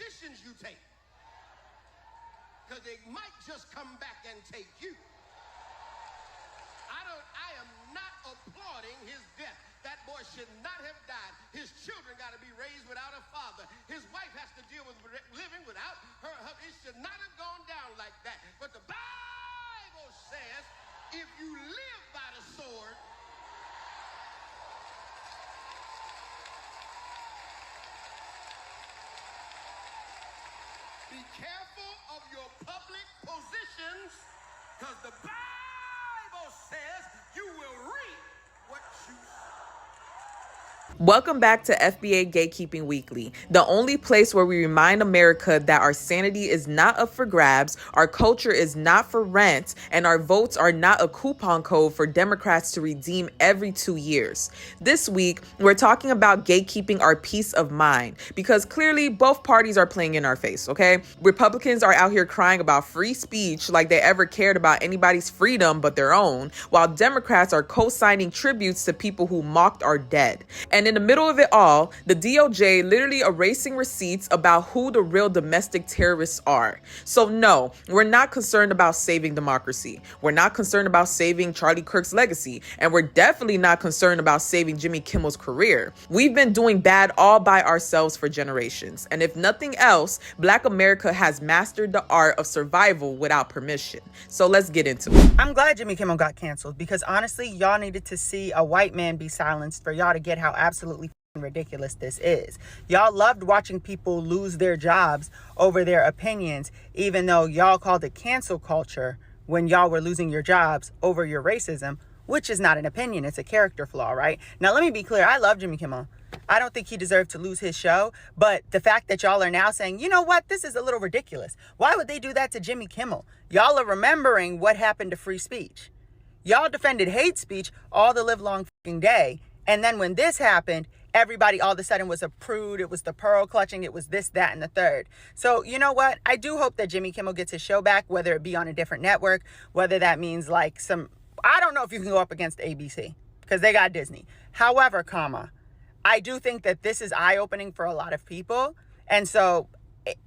positions you take, because they might just come back and take you. I am not applauding his death. That boy should not have died. His children got to be raised without a father. His wife has to deal with living without her husband. It should not have gone down like that. But the Bible says, if you live by the sword, be careful of your public positions, because the Bible says you will reap what you sow. Welcome back to FBA Gatekeeping Weekly, the only place where we remind America that our sanity is not up for grabs, our culture is not for rent, and our votes are not a coupon code for Democrats to redeem every 2 years. This week, we're talking about gatekeeping our peace of mind, because clearly both parties are playing in our face, okay? Republicans are out here crying about free speech like they ever cared about anybody's freedom but their own, while Democrats are co-signing tributes to people who mocked our dead. And in the middle of it all, the DOJ literally erasing receipts about who the real domestic terrorists are. So no, we're not concerned about saving democracy. We're not concerned about saving Charlie Kirk's legacy. And we're definitely not concerned about saving Jimmy Kimmel's career. We've been doing bad all by ourselves for generations. And if nothing else, Black America has mastered the art of survival without permission. So let's get into it. I'm glad Jimmy Kimmel got canceled, because honestly, y'all needed to see a white man be silenced for y'all to get how absolutely ridiculous this is. Y'all loved watching people lose their jobs over their opinions, even though y'all called it cancel culture when y'all were losing your jobs over your racism, which is not an opinion, it's a character flaw, right? Now, let me be clear. I love Jimmy Kimmel. I don't think he deserved to lose his show, but the fact that y'all are now saying, you know what, this is a little ridiculous. Why would they do that to Jimmy Kimmel? Y'all are remembering what happened to free speech. Y'all defended hate speech all the livelong fucking day. And then when this happened, everybody all of a sudden was a prude. It was the pearl clutching. It was this, that, and the third. So you know what? I do hope that Jimmy Kimmel gets his show back, whether it be on a different network, whether that means like I don't know if you can go up against ABC because they got Disney. However, I do think that this is eye-opening for a lot of people. And so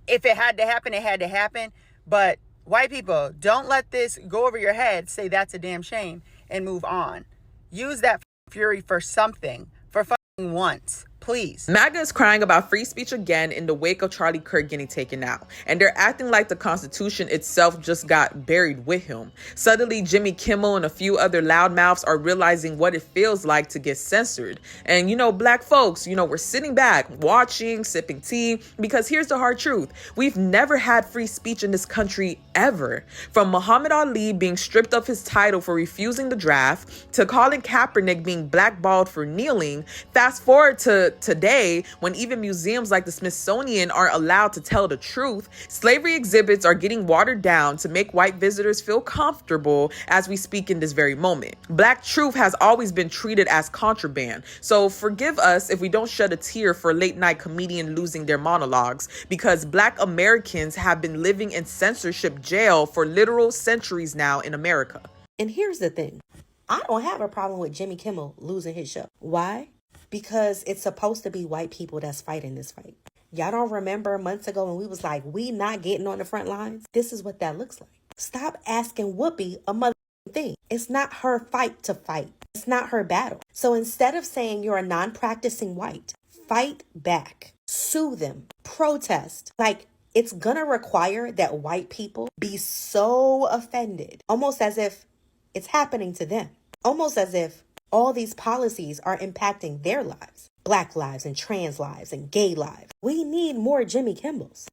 if it had to happen, it had to happen. But white people, don't let this go over your head, say that's a damn shame, and move on. Use that fury for something, for fucking once. Please. MAGA is crying about free speech again in the wake of Charlie Kirk getting taken out. And they're acting like the Constitution itself just got buried with him. Suddenly, Jimmy Kimmel and a few other loudmouths are realizing what it feels like to get censored. And, Black folks, we're sitting back, watching, sipping tea, because here's the hard truth. We've never had free speech in this country ever. From Muhammad Ali being stripped of his title for refusing the draft, to Colin Kaepernick being blackballed for kneeling, fast forward to today, when even museums like the Smithsonian aren't allowed to tell the truth, slavery exhibits are getting watered down to make white visitors feel comfortable as we speak in this very moment. Black truth has always been treated as contraband. So forgive us if we don't shed a tear for a late night comedian losing their monologues, because Black Americans have been living in censorship jail for literal centuries now in America. And here's the thing. I don't have a problem with Jimmy Kimmel losing his show. Why? Because it's supposed to be white people that's fighting this fight. Y'all don't remember months ago when we was like, we not getting on the front lines? This is what that looks like. Stop asking Whoopi a mother thing. It's not her fight to fight. It's not her battle. So instead of saying you're a non-practicing white, fight back. Sue them. Protest. Like, it's gonna require that white people be so offended, almost as if it's happening to them. Almost as if all these policies are impacting their lives. Black lives and trans lives and gay lives. We need more Jimmy Kimmels.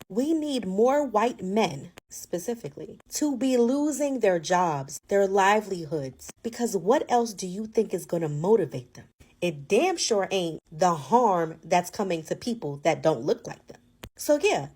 We need more white men, specifically, to be losing their jobs, their livelihoods. Because what else do you think is going to motivate them? It damn sure ain't the harm that's coming to people that don't look like them. So yeah,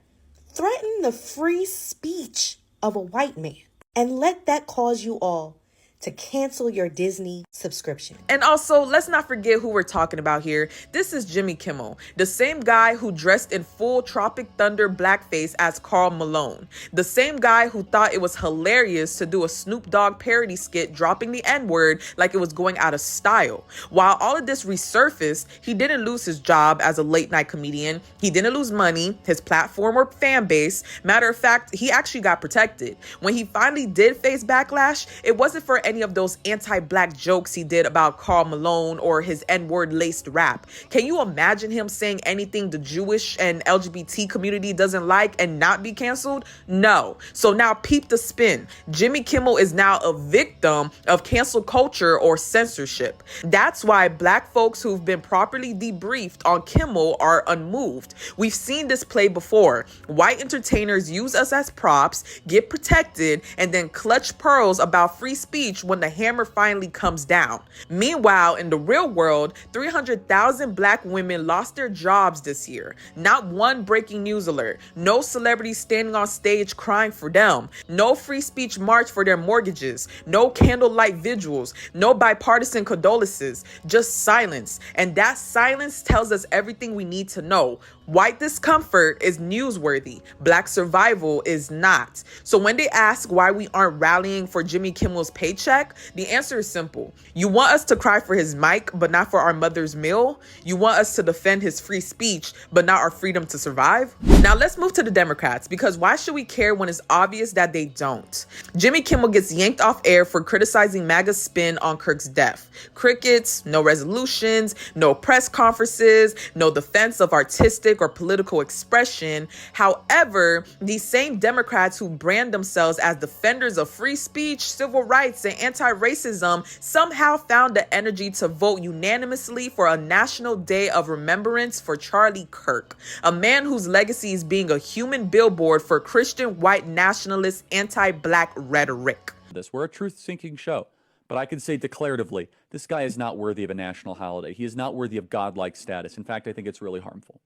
threaten the free speech of a white man and let that cause you all to cancel your Disney subscription. And also, let's not forget who we're talking about here. This is Jimmy Kimmel, the same guy who dressed in full Tropic Thunder blackface as Karl Malone, the same guy who thought it was hilarious to do a Snoop Dogg parody skit dropping the N-word like it was going out of style. While all of this resurfaced, he didn't lose his job as a late night comedian. He didn't lose money, his platform or fan base. Matter of fact, he actually got protected. When he finally did face backlash, it wasn't for any of those anti-black jokes he did about Karl Malone or his N-word laced rap. Can you imagine him saying anything the Jewish and LGBT community doesn't like and not be canceled? No. So now peep the spin. Jimmy Kimmel is now a victim of cancel culture or censorship. That's why black folks who've been properly debriefed on Kimmel are unmoved. We've seen this play before. White entertainers use us as props, get protected, and then clutch pearls about free speech when the hammer finally comes down. Meanwhile, in the real world, 300,000 black women lost their jobs this year. Not one breaking news alert. No celebrity standing on stage crying for them. No free speech march for their mortgages. No candlelight vigils. No bipartisan condolences. Just silence. And that silence tells us everything we need to know. White discomfort is newsworthy. Black survival is not. So when they ask why we aren't rallying for Jimmy Kimmel's paycheck, the answer is simple. You want us to cry for his mic, but not for our mother's meal? You want us to defend his free speech, but not our freedom to survive? Now let's move to the Democrats, because why should we care when it's obvious that they don't? Jimmy Kimmel gets yanked off air for criticizing MAGA's spin on Kirk's death. Crickets, no resolutions, no press conferences, no defense of artistic or political expression. However, these same Democrats who brand themselves as defenders of free speech, civil rights, and anti-racism somehow found the energy to vote unanimously for a national day of remembrance for Charlie Kirk, a man whose legacy is being a human billboard for Christian white nationalist anti-black rhetoric. We're a truth-seeking show, but I can say declaratively, this guy is not worthy of a national holiday. He is not worthy of godlike status. In fact, I think it's really harmful.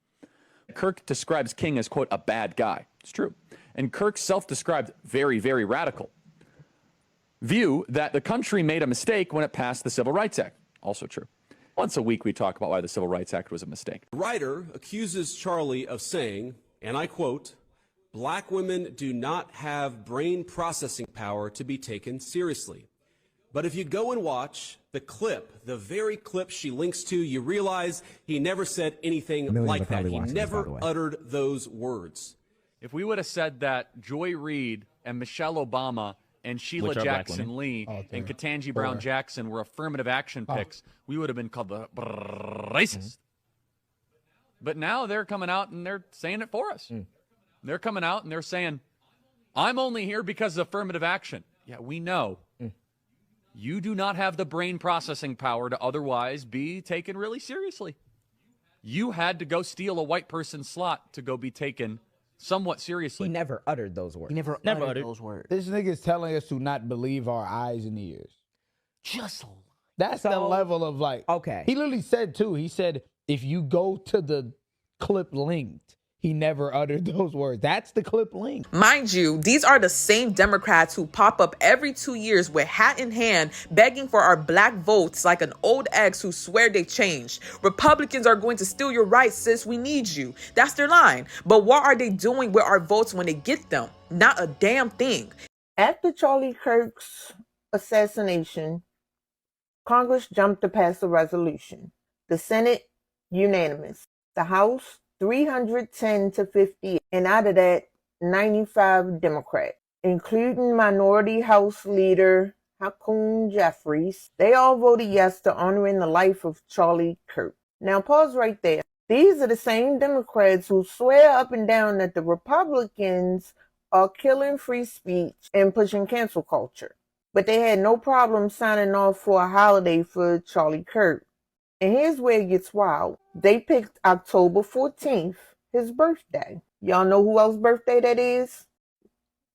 Kirk describes King as, quote, a bad guy. It's true. And Kirk's self-described very, very radical view that the country made a mistake when it passed the Civil Rights Act. Also true. Once a week, we talk about why the Civil Rights Act was a mistake. The writer accuses Charlie of saying, and I quote, "Black women do not have brain processing power to be taken seriously." But if you go and watch the clip, the very clip she links to, you realize he never said anything like that. He never uttered those words. If we would have said that Joy Reid and Michelle Obama and Sheila Jackson Lee and Ketanji Brown Jackson were affirmative action picks, we would have been called the racist. But now they're coming out and they're saying it for us. They're coming out and they're saying, I'm only here because of affirmative action. Yeah, we know. You do not have the brain processing power to otherwise be taken really seriously. You had to go steal a white person's slot to go be taken somewhat seriously. He never uttered those words. He never uttered those words. This nigga's telling us to not believe our eyes and ears. Just That's the level of like. Okay. He literally said too. He said if you go to the clip linked, he never uttered those words. That's the clip link. Mind you, these are the same Democrats who pop up every 2 years with hat in hand, begging for our black votes like an old ex who swear they changed. Republicans are going to steal your rights, sis. We need you. That's their line. But what are they doing with our votes when they get them? Not a damn thing. After Charlie Kirk's assassination, Congress jumped to pass a resolution. The Senate, unanimous. The House, 310 to 50, and out of that, 95 Democrats, including Minority House Leader Hakeem Jeffries. They all voted yes to honoring the life of Charlie Kirk. Now pause right there. These are the same Democrats who swear up and down that the Republicans are killing free speech and pushing cancel culture. But they had no problem signing off for a holiday for Charlie Kirk. And here's where it gets wild. They picked October 14th, his birthday. Y'all know who else's birthday that is?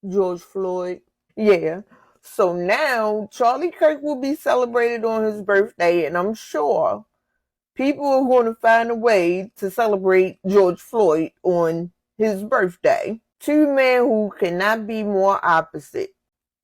George Floyd. Yeah. So now Charlie Kirk will be celebrated on his birthday, and I'm sure people are going to find a way to celebrate George Floyd on his birthday. Two men who cannot be more opposite.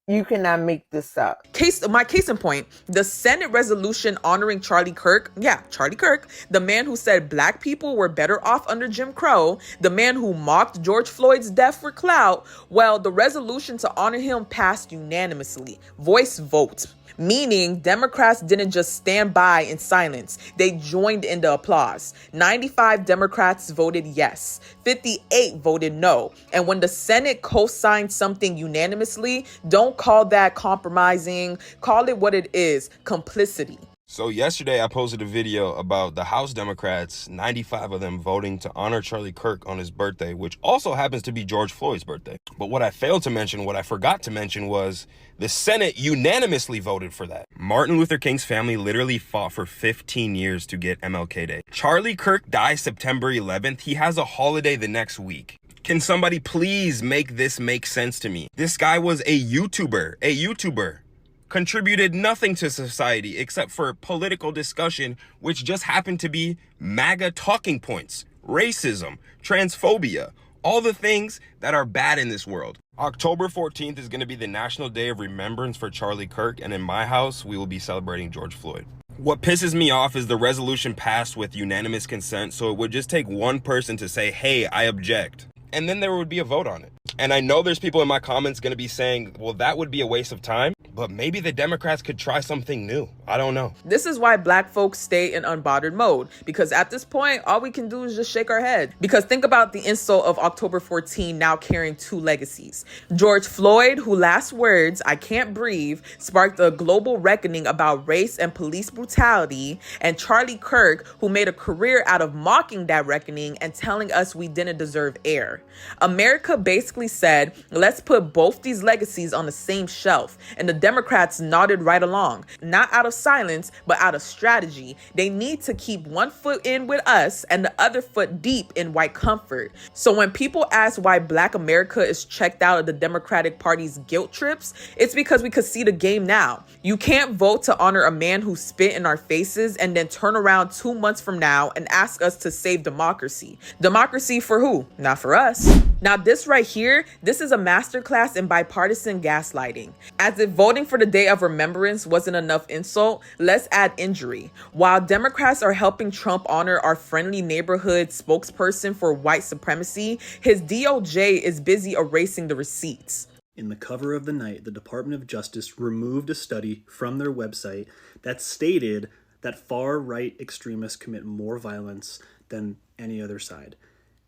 You cannot make this up. My case in point, the Senate resolution honoring Charlie Kirk, the man who said black people were better off under Jim Crow, the man who mocked George Floyd's death for clout, well, the resolution to honor him passed unanimously, voice vote. Meaning Democrats didn't just stand by in silence. They joined in the applause. 95 Democrats voted yes. 58 voted no. And when the Senate co-signed something unanimously, don't call that compromising. Call it what it is, complicity. So yesterday I posted a video about the House Democrats, 95 of them voting to honor Charlie Kirk on his birthday, which also happens to be George Floyd's birthday. But what I forgot to mention was the Senate unanimously voted for that. Martin Luther King's family literally fought for 15 years to get MLK Day. Charlie Kirk dies September 11th. He has a holiday the next week. Can somebody please make this make sense to me? This guy was a YouTuber. Contributed nothing to society except for political discussion, which just happened to be MAGA talking points, racism, transphobia, all the things that are bad in this world. October 14th is going to be the National Day of Remembrance for Charlie Kirk, and in my house, we will be celebrating George Floyd. What pisses me off is the resolution passed with unanimous consent, so it would just take one person to say, hey, I object. And then there would be a vote on it. And I know there's people in my comments going to be saying, well, that would be a waste of time. But maybe the Democrats could try something new. I don't know. This is why black folks stay in unbothered mode. Because at this point, all we can do is just shake our head. Because think about the insult of October 14 now carrying two legacies. George Floyd, whose last words, I can't breathe, sparked a global reckoning about race and police brutality. And Charlie Kirk, who made a career out of mocking that reckoning and telling us we didn't deserve air. America basically said, let's put both these legacies on the same shelf. And the Democrats nodded right along, not out of silence, but out of strategy. They need to keep one foot in with us and the other foot deep in white comfort. So when people ask why Black America is checked out of the Democratic Party's guilt trips, it's because we could see the game now. You can't vote to honor a man who spit in our faces and then turn around 2 months from now and ask us to save democracy. Democracy for who? Not for us. Now this right here, this is a masterclass in bipartisan gaslighting. As if voting for the Day of Remembrance wasn't enough insult, let's add injury. While Democrats are helping Trump honor our friendly neighborhood spokesperson for white supremacy, his DOJ is busy erasing the receipts. In the cover of the night, the Department of Justice removed a study from their website that stated that far-right extremists commit more violence than any other side.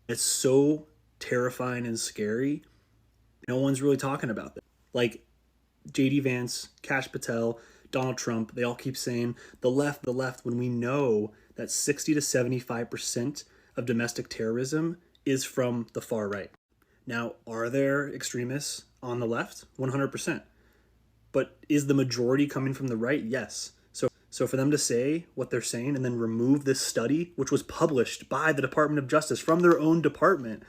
It's so terrifying and scary. No one's really talking about that. Like J.D. Vance, Kash Patel, Donald Trump, they all keep saying the left, when we know that 60 to 75% of domestic terrorism is from the far right. Now, are there extremists on the left? 100%. But is the majority coming from the right? Yes. So for them to say what they're saying and then remove this study, which was published by the Department of Justice from their own department,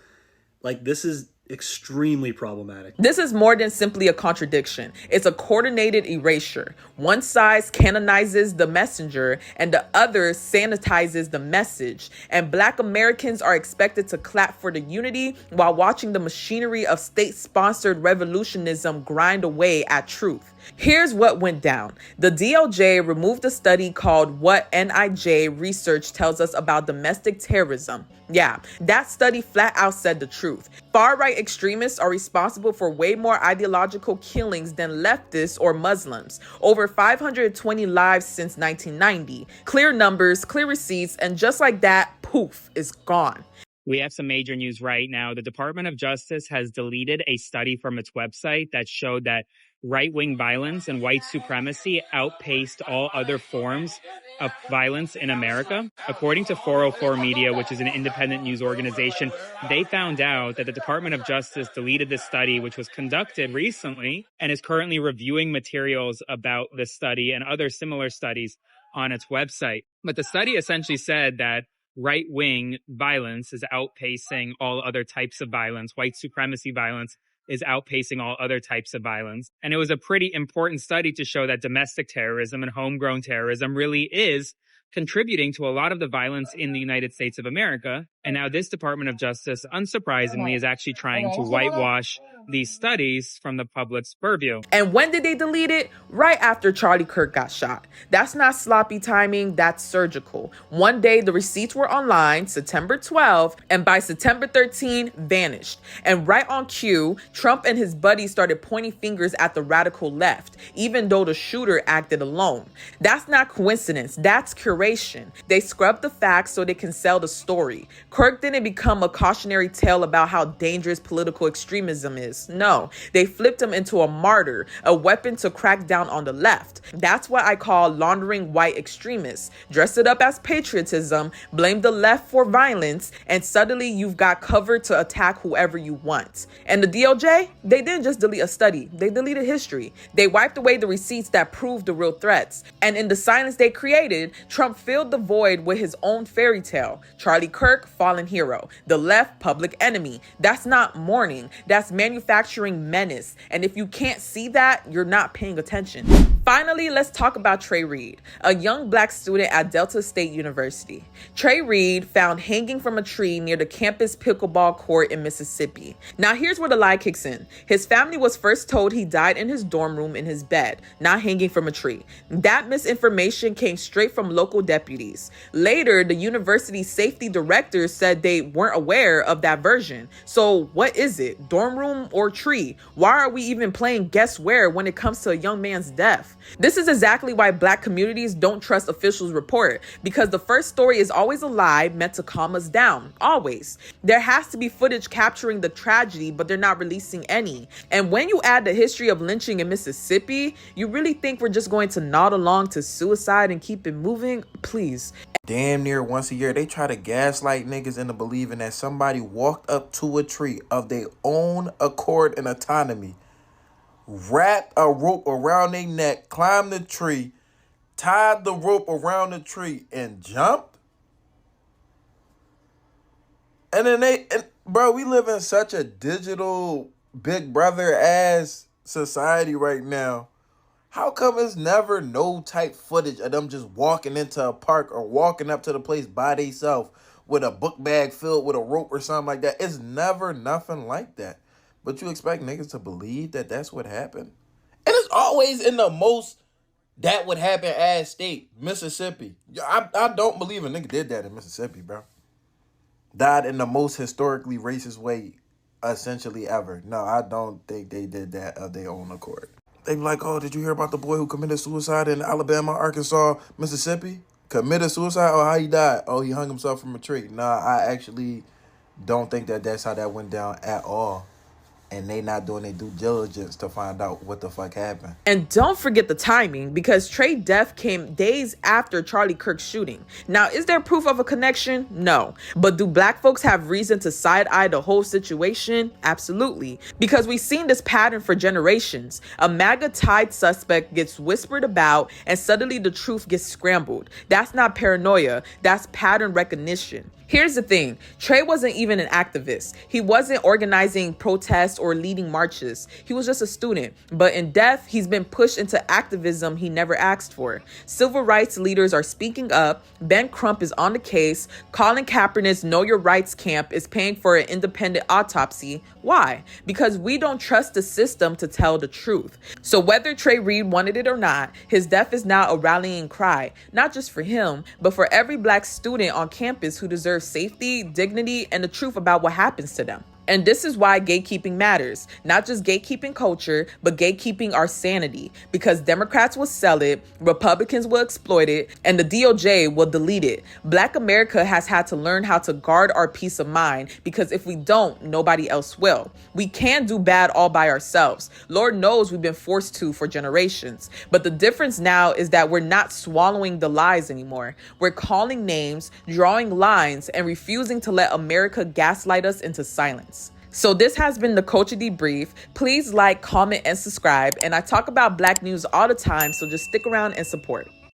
like, this is extremely problematic. This is more than simply a contradiction. It's a coordinated erasure. One side canonizes the messenger and the other sanitizes the message. And Black Americans are expected to clap for the unity while watching the machinery of state-sponsored revolutionism grind away at truth. Here's what went down. The DOJ removed a study called What NIJ Research Tells Us About Domestic Terrorism. Yeah, that study flat out said the truth. Far-right extremists are responsible for way more ideological killings than leftists or Muslims. Over 520 lives since 1990. Clear numbers, clear receipts, and just like that, poof, is gone. We have some major news right now. The Department of Justice has deleted a study from its website that showed that right-wing violence and white supremacy outpaced all other forms of violence in America. According to 404 Media, which is an independent news organization, they found out that the Department of Justice deleted this study, which was conducted recently, and is currently reviewing materials about this study and other similar studies on its website. But the study essentially said that right-wing violence is outpacing all other types of violence. White supremacy violence is outpacing all other types of violence. And it was a pretty important study to show that domestic terrorism and homegrown terrorism really is contributing to a lot of the violence in the United States of America. And now this Department of Justice, unsurprisingly, is actually trying to whitewash these studies from the public's purview. And when did they delete it? Right after Charlie Kirk got shot. That's not sloppy timing, that's surgical. One day the receipts were online, September 12, and by September 13, vanished. And right on cue, Trump and his buddies started pointing fingers at the radical left, even though the shooter acted alone. That's not coincidence, that's curation. They scrubbed the facts so they can sell the story. Kirk didn't become a cautionary tale about how dangerous political extremism is. No, they flipped him into a martyr, a weapon to crack down on the left. That's what I call laundering white extremists. Dress it up as patriotism, blame the left for violence, and suddenly you've got cover to attack whoever you want. And the DOJ, they didn't just delete a study, they deleted history. They wiped away the receipts that proved the real threats. And in the silence they created, Trump filled the void with his own fairy tale. Charlie Kirk, fallen hero. The left, public enemy. That's not mourning, that's manufacturing menace. And if you can't see that, you're not paying attention. Finally, let's talk about Trey Reed, a young black student at Delta State University. Trey Reed found hanging from a tree near the campus pickleball court in Mississippi. Now here's where the lie kicks in. His family was first told he died in his dorm room in his bed, not hanging from a tree. That misinformation came straight from local deputies. Later, the university's safety director said they weren't aware of that version. So what is it? Dorm room or tree? Why are we even playing guess where when it comes to a young man's death? This is exactly why black communities don't trust officials' report, because the first story is always a lie meant to calm us down, always. There has to be footage capturing the tragedy, but they're not releasing any. And when you add the history of lynching in Mississippi, you really think we're just going to nod along to suicide and keep it moving? Please. Damn near once a year, they try to gaslight niggas into believing that somebody walked up to a tree of their own accord and autonomy, wrapped a rope around their neck, climbed the tree, tied the rope around the tree, and jumped. And then bro, we live in such a digital Big Brother ass society right now. How come it's never no type footage of them just walking into a park or walking up to the place by themselves with a book bag filled with a rope or something like that? It's never nothing like that. But you expect niggas to believe that that's what happened? And it's always in the most that would happen ass state, Mississippi. I don't believe a nigga did that in Mississippi, bro. Died in the most historically racist way essentially ever. No, I don't think they did that of their own accord. They be like, oh, did you hear about the boy who committed suicide in Alabama, Arkansas, Mississippi? Committed suicide? Oh, how he died? Oh, he hung himself from a tree. Nah, I actually don't think that that's how that went down at all. And they not doing their due diligence to find out what the fuck happened. And don't forget the timing, because Trey's death came days after Charlie Kirk's shooting. Now, is there proof of a connection? No. But do black folks have reason to side-eye the whole situation? Absolutely. Because we've seen this pattern for generations. A MAGA-tied suspect gets whispered about, and suddenly the truth gets scrambled. That's not paranoia. That's pattern recognition. Here's the thing. Trey wasn't even an activist. He wasn't organizing protests or leading marches. He was just a student. But in death, he's been pushed into activism he never asked for. Civil rights leaders are speaking up. Ben Crump is on the case. Colin Kaepernick's Know Your Rights camp is paying for an independent autopsy. Why? Because we don't trust the system to tell the truth. So whether Trey Reed wanted it or not, his death is now a rallying cry, not just for him, but for every black student on campus who deserves safety, dignity, and the truth about what happens to them. And this is why gatekeeping matters. Not just gatekeeping culture, but gatekeeping our sanity. Because Democrats will sell it, Republicans will exploit it, and the DOJ will delete it. Black America has had to learn how to guard our peace of mind, because if we don't, nobody else will. We can't do bad all by ourselves. Lord knows we've been forced to for generations. But the difference now is that we're not swallowing the lies anymore. We're calling names, drawing lines, and refusing to let America gaslight us into silence. So this has been the Culture Debrief. Please like, comment, and subscribe. And I talk about black news all the time, so just stick around and support.